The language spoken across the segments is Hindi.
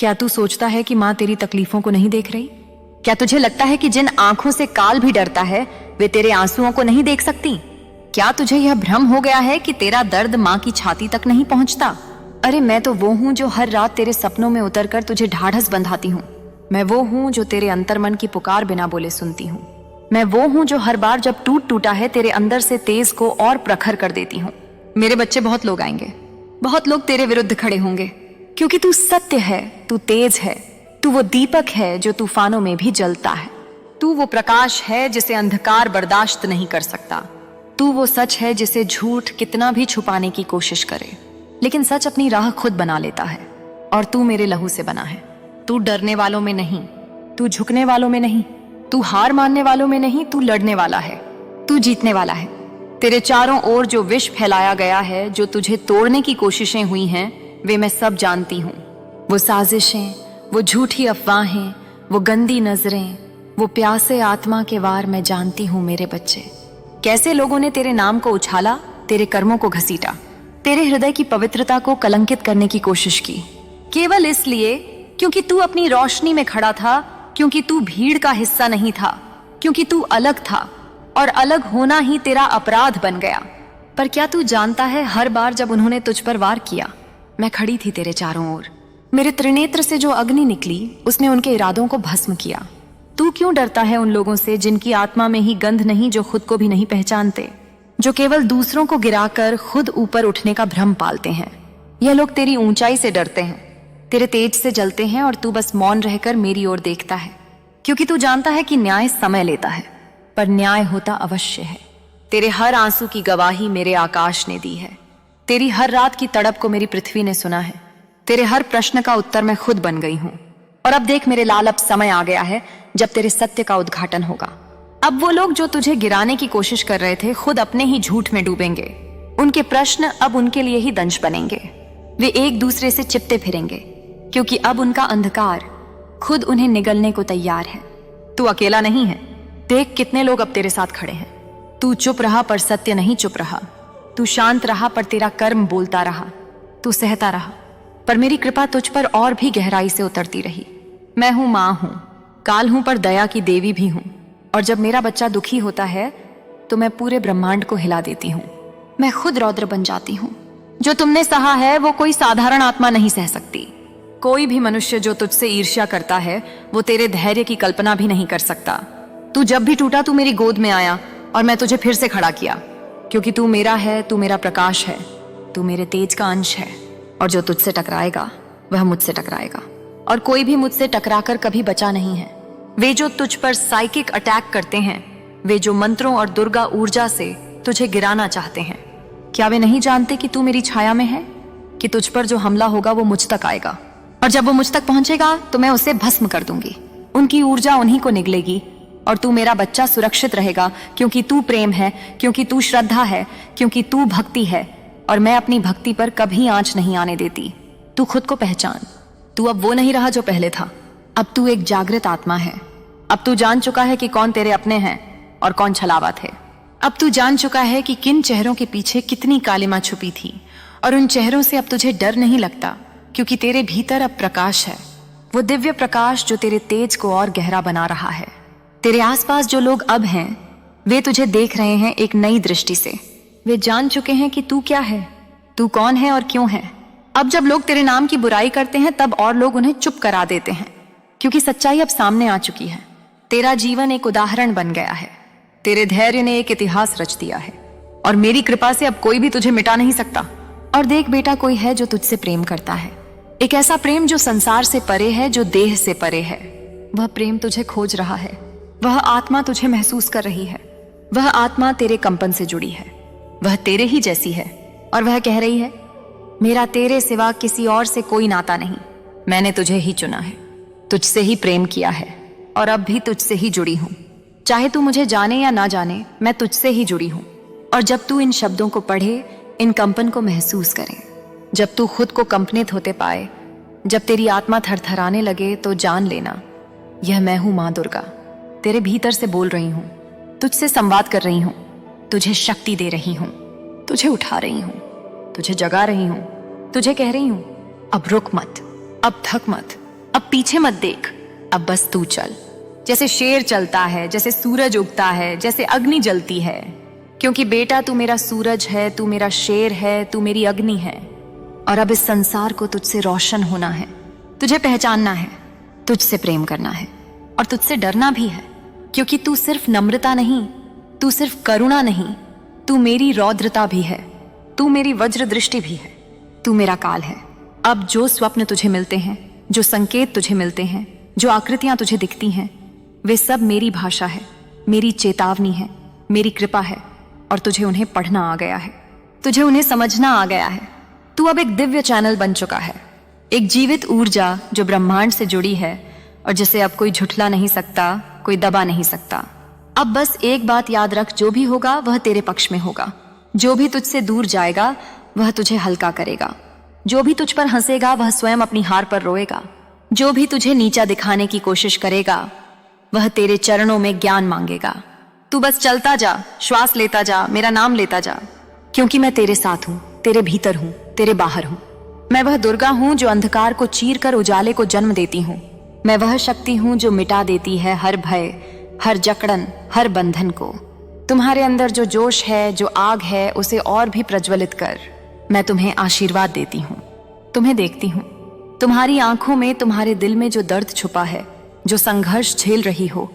क्या तू सोचता है कि माँ तेरी तकलीफों को नहीं देख रही? क्या तुझे लगता है कि जिन आंखों से काल भी डरता है वे तेरे आंसुओं को नहीं देख सकती? क्या तुझे यह भ्रम हो गया है कि तेरा दर्द माँ की छाती तक नहीं पहुंचता? अरे मैं तो वो हूँ जो हर रात तेरे सपनों में उतरकर तुझे ढाढ़स बंधाती हूँ। मैं वो हूँ जो तेरे अंतर्मन की पुकार बिना बोले सुनती हूँ। मैं वो हूँ जो हर बार जब टूटा है तेरे अंदर से तेज को और प्रखर कर देती हूँ। मेरे बच्चे, बहुत लोग आएंगे, बहुत लोग तेरे विरुद्ध खड़े होंगे, क्योंकि तू सत्य है, तू तेज है, तू वो दीपक है जो तूफानों में भी जलता है। तू वो प्रकाश है जिसे अंधकार बर्दाश्त नहीं कर सकता। तू वो सच है जिसे झूठ कितना भी छुपाने की कोशिश करे, लेकिन सच अपनी राह खुद बना लेता है। और तू मेरे लहू से बना है। तू डरने वालों में नहीं, तू झुकने वालों में नहीं, तू हार मानने वालों में नहीं, तू लड़ने वाला है, तू जीतने वाला है। तेरे चारों ओर जो विष फैलाया गया है, जो तुझे तोड़ने की कोशिशें हुई हैं, वे मैं सब जानती हूँ। वो साजिशें, वो झूठी अफवाहें, वो गंदी नजरें, वो प्यासे आत्मा के वार मैं जानती हूँ मेरे बच्चे। कैसे लोगों ने तेरे नाम को उछाला, तेरे कर्मों को घसीटा, तेरे हृदय की पवित्रता को कलंकित करने की कोशिश की, केवल इसलिए क्योंकि तू अपनी रोशनी में खड़ा था, क्योंकि तू भीड़ का हिस्सा नहीं था, क्योंकि तू अलग था और अलग होना ही तेरा अपराध बन गया। पर क्या तू जानता है, हर बार जब उन्होंने तुझ पर वार किया, मैं खड़ी थी तेरे चारों ओर। मेरे त्रिनेत्र से जो अग्नि निकली उसने उनके इरादों को भस्म किया। तू क्यों डरता है उन लोगों से जिनकी आत्मा में ही गंध नहीं, जो खुद को भी नहीं पहचानते, जो केवल दूसरों को गिराकर खुद ऊपर उठने का भ्रम पालते हैं? यह लोग तेरी ऊंचाई से डरते हैं, तेरे तेज से जलते हैं, और तू बस मौन रहकर मेरी ओर देखता है, क्योंकि तू जानता है कि न्याय समय लेता है, पर न्याय होता अवश्य है। तेरे हर आंसू की गवाही मेरे आकाश ने दी है। तेरी हर रात की तड़प को मेरी पृथ्वी ने सुना है। तेरे हर प्रश्न का उत्तर मैं खुद बन गई हूं। और अब देख मेरे लाल, अब समय आ गया है जब तेरे सत्य का उद्घाटन होगा। अब वो लोग जो तुझे गिराने की कोशिश कर रहे थे, खुद अपने ही झूठ में डूबेंगे। उनके प्रश्न अब उनके लिए ही दंश बनेंगे। वे एक दूसरे से चिपटे फिरेंगे, क्योंकि अब उनका अंधकार खुद उन्हें निगलने को तैयार है। तू अकेला नहीं है। देख कितने लोग अब तेरे साथ खड़े हैं। तू चुप रहा पर सत्य नहीं चुप रहा। तू शांत रहा पर तेरा कर्म बोलता रहा। तू सहता रहा पर मेरी कृपा तुझ पर और भी गहराई से उतरती रही। मैं हूं, मां हूं, काल हूं, पर दया की देवी भी हूं। और जब मेरा बच्चा दुखी होता है तो मैं पूरे ब्रह्मांड को हिला देती हूं। मैं खुद रौद्र बन जाती हूं। जो तुमने सहा है वो कोई साधारण आत्मा नहीं सह सकती। कोई भी मनुष्य जो तुझसे ईर्ष्या करता है वो तेरे धैर्य की कल्पना भी नहीं कर सकता। तू जब भी टूटा, तू मेरी गोद में आया और मैं तुझे फिर से खड़ा किया, क्योंकि तू मेरा है, तू मेरा प्रकाश है, तू मेरे तेज का अंश है। और जो तुझसे टकराएगा वह मुझसे टकराएगा, और कोई भी मुझसे टकराकर कभी बचा नहीं है। वे जो तुझ पर साइकिक अटैक करते हैं, वे जो मंत्रों और दुर्गा ऊर्जा से तुझे गिराना चाहते हैं, क्या वे नहीं जानते कि तू मेरी छाया में है, कि तुझ पर जो हमला होगा वो मुझ तक आएगा, और जब वो मुझ तक पहुंचेगा तो मैं उसे भस्म कर दूंगी। उनकी ऊर्जा उन्हीं को निगलेगी और तू मेरा बच्चा सुरक्षित रहेगा, क्योंकि तू प्रेम है, क्योंकि तू श्रद्धा है, क्योंकि तू भक्ति है, और मैं अपनी भक्ति पर कभी आंच नहीं आने देती। तू खुद को पहचान। तू अब वो नहीं रहा जो पहले था। अब तू एक जागृत आत्मा है। अब तू जान चुका है कि कौन तेरे अपने हैं और कौन छलावा थे। अब तू जान चुका है कि किन चेहरों के पीछे कितनी कालिमा छुपी थी, और उन चेहरों से अब तुझे डर नहीं लगता, क्योंकि तेरे भीतर अब प्रकाश है, वो दिव्य प्रकाश जो तेरे तेज को और गहरा बना रहा है। तेरे आसपास जो लोग अब हैं वे तुझे देख रहे हैं एक नई दृष्टि से। वे जान चुके हैं कि तू क्या है, तू कौन है और क्यों है। अब जब लोग तेरे नाम की बुराई करते हैं तब और लोग उन्हें चुप करा देते हैं, क्योंकि सच्चाई अब सामने आ चुकी है। तेरा जीवन एक उदाहरण बन गया है। तेरे धैर्य ने एक इतिहास रच दिया है, और मेरी कृपा से अब कोई भी तुझे मिटा नहीं सकता। और देख बेटा, कोई है जो तुझसे प्रेम करता है, एक ऐसा प्रेम जो संसार से परे है, जो देह से परे है। वह प्रेम तुझे खोज रहा है। वह आत्मा तुझे महसूस कर रही है। वह आत्मा तेरे कंपन से जुड़ी है। वह तेरे ही जैसी है, और वह कह रही है, मेरा तेरे सिवा किसी और से कोई नाता नहीं। मैंने तुझे ही चुना है, तुझसे ही प्रेम किया है, और अब भी तुझसे ही जुड़ी हूं। चाहे तू मुझे जाने या ना जाने, मैं तुझसे ही जुड़ी हूं। और जब तू इन शब्दों को पढ़े, इन कंपन को महसूस करे, जब तू खुद को कंपनित होते पाए, जब तेरी आत्मा थरथराने लगे, तो जान लेना, यह मैं हूं, मां दुर्गा, तेरे भीतर से बोल रही हूं, तुझसे संवाद कर रही हूं, तुझे शक्ति दे रही हूं, तुझे उठा रही हूं, तुझे जगा रही हूं, तुझे कह रही हूं, अब रुक मत, अब थक मत, अब पीछे मत देख, अब बस तू चल, जैसे शेर चलता है, जैसे सूरज उगता है, जैसे अग्नि जलती है। क्योंकि बेटा तू मेरा सूरज है, तू मेरा शेर है, तू मेरी अग्नि है। और अब इस संसार को तुझसे रोशन होना है, तुझे पहचानना है, तुझसे प्रेम करना है और तुझसे डरना भी है। क्योंकि तू सिर्फ नम्रता नहीं, तू सिर्फ करुणा नहीं, तू मेरी रौद्रता भी है, तू मेरी वज्र दृष्टि भी है, तू मेरा काल है। अब जो स्वप्न तुझे मिलते हैं, जो संकेत तुझे मिलते हैं, जो आकृतियां तुझे दिखती हैं, वे सब मेरी भाषा है, मेरी चेतावनी है, मेरी कृपा है। और तुझे उन्हें पढ़ना आ गया है, तुझे उन्हें समझना आ गया है। तू अब एक दिव्य चैनल बन चुका है, एक जीवित ऊर्जा जो ब्रह्मांड से जुड़ी है और जिसे अब कोई झुठला नहीं सकता, कोई दबा नहीं सकता। अब बस एक बात याद रख, जो भी होगा वह तेरे पक्ष में होगा। जो भी तुझसे दूर जाएगा वह तुझे हल्का करेगा। जो भी तुझ पर हंसेगा वह स्वयं अपनी हार पर रोएगा। जो भी तुझे नीचा दिखाने की कोशिश करेगा वह तेरे चरणों में ज्ञान मांगेगा। तू बस चलता जा, श्वास लेता जा, मेरा नाम लेता जा। क्योंकि मैं तेरे साथ हूं, तेरे भीतर हूं, तेरे बाहर हूं। मैं वह दुर्गा हूं जो अंधकार को चीर कर उजाले को जन्म देती हूं। मैं वह शक्ति हूं जो मिटा देती है हर भय, हर जकड़न, हर बंधन को। तुम्हारे अंदर जो जोश है, जो आग है, उसे और भी प्रज्वलित कर। मैं तुम्हें आशीर्वाद देती हूं, तुम्हें देखती हूं। तुम्हारी आंखों में, तुम्हारे दिल में जो दर्द छुपा है, जो संघर्ष झेल रही हो,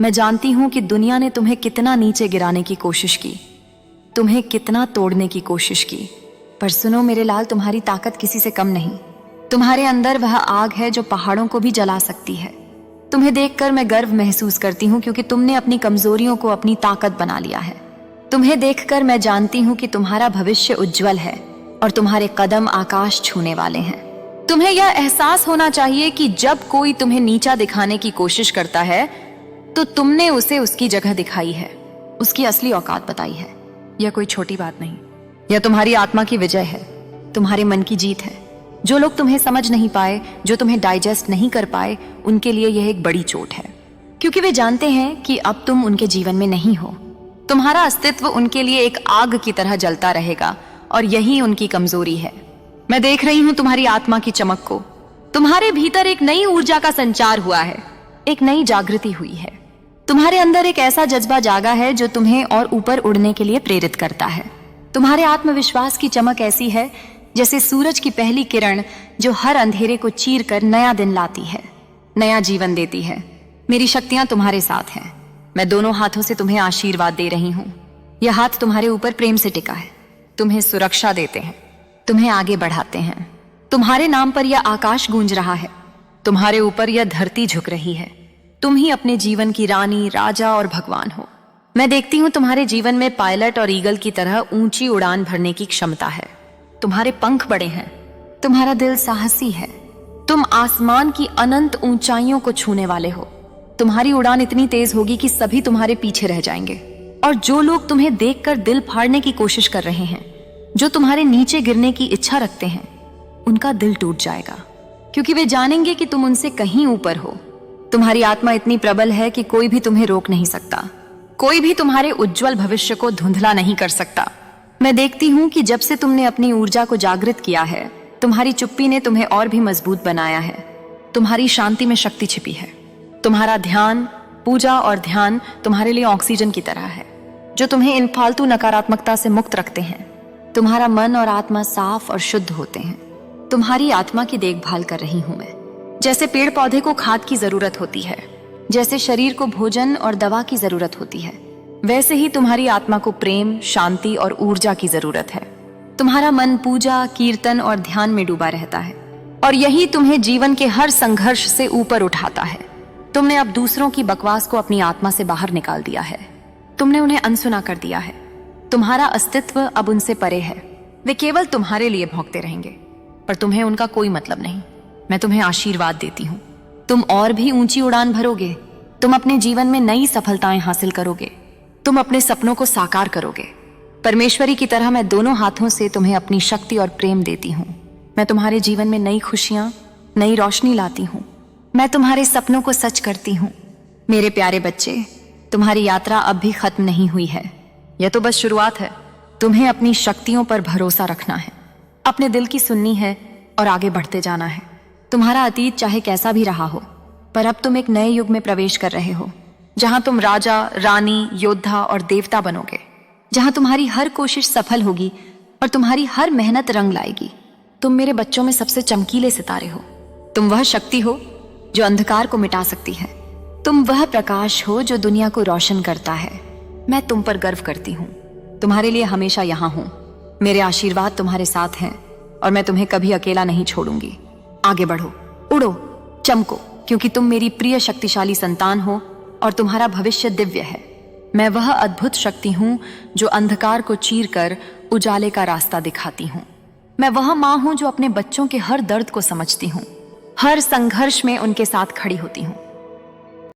मैं जानती हूं कि दुनिया ने तुम्हें कितना नीचे गिराने की कोशिश की, तुम्हें कितना तोड़ने की कोशिश की। पर सुनो मेरे लाल, तुम्हारी ताकत किसी से कम नहीं। तुम्हारे अंदर वह आग है जो पहाड़ों को भी जला सकती है। तुम्हें देखकर मैं गर्व महसूस करती हूँ, क्योंकि तुमने अपनी कमजोरियों को अपनी ताकत बना लिया है। तुम्हें देखकर मैं जानती हूँ कि तुम्हारा भविष्य उज्जवल है और तुम्हारे कदम आकाश छूने वाले हैं। तुम्हें यह एहसास होना चाहिए कि जब कोई तुम्हें नीचा दिखाने की कोशिश करता है तो तुमने उसे उसकी जगह दिखाई है, उसकी असली औकात बताई है। यह कोई छोटी बात नहीं, यह तुम्हारी आत्मा की विजय है, तुम्हारे मन की जीत है। जो लोग तुम्हें समझ नहीं पाए, जो तुम्हें डाइजेस्ट नहीं कर पाए, उनके लिए यह एक बड़ी चोट है। क्योंकि वे जानते हैं कि अब तुम उनके जीवन में नहीं हो। तुम्हारा अस्तित्व उनके लिए एक आग की तरह जलता रहेगा और यही उनकी कमजोरी है। मैं देख रही हूं तुम्हारी आत्मा की चमक को। तुम्हारे भीतर एक नई ऊर्जा का संचार हुआ है, एक नई जागृति हुई है। तुम्हारे अंदर एक ऐसा जज्बा जागा है जो तुम्हें और ऊपर उड़ने के लिए प्रेरित करता है। तुम्हारे आत्मविश्वास की चमक ऐसी है जैसे सूरज की पहली किरण जो हर अंधेरे को चीर कर नया दिन लाती है, नया जीवन देती है। मेरी शक्तियां तुम्हारे साथ हैं। मैं दोनों हाथों से तुम्हें आशीर्वाद दे रही हूं। यह हाथ तुम्हारे ऊपर प्रेम से टिका है, तुम्हें सुरक्षा देते हैं, तुम्हें आगे बढ़ाते हैं। तुम्हारे नाम पर यह आकाश गूंज रहा है, तुम्हारे ऊपर यह धरती झुक रही है। तुम ही अपने जीवन की रानी, राजा और भगवान हो। मैं देखती हूँ तुम्हारे जीवन में पायलट और ईगल की तरह ऊंची उड़ान भरने की क्षमता है। तुम्हारे पंख बड़े हैं, तुम्हारा दिल साहसी है। तुम आसमान की अनंत ऊंचाइयों को छूने वाले हो। तुम्हारी उड़ान इतनी तेज होगी कि सभी तुम्हारे पीछे रह जाएंगे। और जो लोग तुम्हें देखकर दिल फाड़ने की कोशिश कर रहे हैं, जो तुम्हारे नीचे गिरने की इच्छा रखते हैं, उनका दिल टूट जाएगा, क्योंकि वे जानेंगे कि तुम उनसे कहीं ऊपर हो। तुम्हारी आत्मा इतनी प्रबल है कि कोई भी तुम्हें रोक नहीं सकता। कोई भी तुम्हारे उज्जवल भविष्य को धुंधला नहीं कर सकता। मैं देखती हूँ कि जब से तुमने अपनी ऊर्जा को जागृत किया है, तुम्हारी चुप्पी ने तुम्हें और भी मजबूत बनाया है। तुम्हारी शांति में शक्ति छिपी है। तुम्हारा ध्यान, पूजा और ध्यान तुम्हारे लिए ऑक्सीजन की तरह है, जो तुम्हें इन फालतू नकारात्मकता से मुक्त रखते हैं। तुम्हारा मन और आत्मा साफ और शुद्ध होते हैं। तुम्हारी आत्मा की देखभाल कर रही हूं मैं। जैसे पेड़ पौधे को खाद की जरूरत होती है, जैसे शरीर को भोजन और दवा की जरूरत होती है, वैसे ही तुम्हारी आत्मा को प्रेम, शांति और ऊर्जा की जरूरत है। तुम्हारा मन पूजा, कीर्तन और ध्यान में डूबा रहता है, और यही तुम्हें जीवन के हर संघर्ष से ऊपर उठाता है। तुमने अब दूसरों की बकवास को अपनी आत्मा से बाहर निकाल दिया है। तुमने उन्हें अनसुना कर दिया है। तुम्हारा अस्तित्व अब उनसे परे है। वे केवल तुम्हारे लिए भौंकते रहेंगे, पर तुम्हें उनका कोई मतलब नहीं। मैं तुम्हें आशीर्वाद देती हूँ। तुम और भी ऊंची उड़ान भरोगे। तुम अपने जीवन में नई सफलताएं हासिल करोगे। तुम अपने सपनों को साकार करोगे। परमेश्वरी की तरह मैं दोनों हाथों से तुम्हें अपनी शक्ति और प्रेम देती हूँ। मैं तुम्हारे जीवन में नई खुशियां, नई रोशनी लाती हूँ। मैं तुम्हारे सपनों को सच करती हूँ। मेरे प्यारे बच्चे, तुम्हारी यात्रा अब भी खत्म नहीं हुई है। यह तो बस शुरुआत है। तुम्हें अपनी शक्तियों पर भरोसा रखना है, अपने दिल की सुननी है और आगे बढ़ते जाना है। तुम्हारा अतीत चाहे कैसा भी रहा हो, पर अब तुम एक नए युग में प्रवेश कर रहे हो, जहां तुम राजा, रानी, योद्धा और देवता बनोगे, जहां तुम्हारी हर कोशिश सफल होगी और तुम्हारी हर मेहनत रंग लाएगी। तुम मेरे बच्चों में सबसे चमकीले सितारे हो। तुम वह शक्ति हो जो अंधकार को मिटा सकती है। तुम वह प्रकाश हो जो दुनिया को रोशन करता है। मैं तुम पर गर्व करती हूँ, तुम्हारे लिए हमेशा यहाँ हूँ। मेरे आशीर्वाद तुम्हारे साथ हैं और मैं तुम्हें कभी अकेला नहीं छोड़ूंगी। आगे बढ़ो, उड़ो, चमको, क्योंकि तुम मेरी प्रिय शक्तिशाली संतान हो और तुम्हारा भविष्य दिव्य है। मैं वह अद्भुत शक्ति हूं जो अंधकार को चीरकर उजाले का रास्ता दिखाती हूं। मैं वह मां हूं जो अपने बच्चों के हर दर्द को समझती हूं, हर संघर्ष में उनके साथ खड़ी होती हूं।